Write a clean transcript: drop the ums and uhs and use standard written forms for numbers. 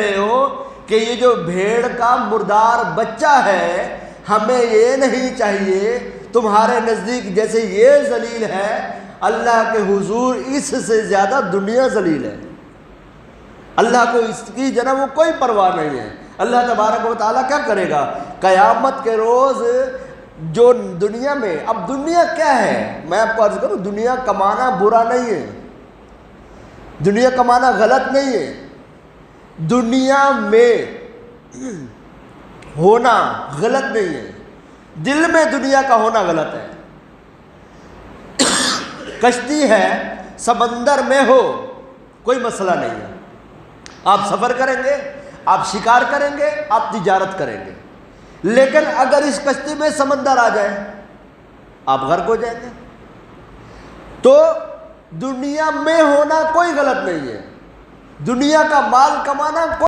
رہے ہو کہ یہ جو بھیڑ کا مردار بچہ ہے، ہمیں یہ نہیں چاہیے، تمہارے نزدیک جیسے یہ ذلیل ہے، اللہ کے حضور اس سے زیادہ دنیا ذلیل ہے۔ اللہ کو اس کی جناب وہ کوئی پرواہ نہیں ہے۔ اللہ تبارک و تعالیٰ کیا کرے گا قیامت کے روز؟ جو دنیا میں، اب دنیا کیا ہے، میں آپ کو عرض کروں، دنیا کمانا برا نہیں ہے، دنیا کمانا غلط نہیں ہے، دنیا میں ہونا غلط نہیں ہے، دل میں دنیا کا ہونا غلط ہے۔ کشتی ہے، سمندر میں ہو، کوئی مسئلہ نہیں ہے، آپ سفر کریں گے، آپ شکار کریں گے، آپ تجارت کریں گے، لیکن اگر اس کشتی میں سمندر آ جائے آپ غرق ہو جائیں گے۔ تو دنیا میں ہونا کوئی غلط نہیں ہے، دنیا کا مال کمانا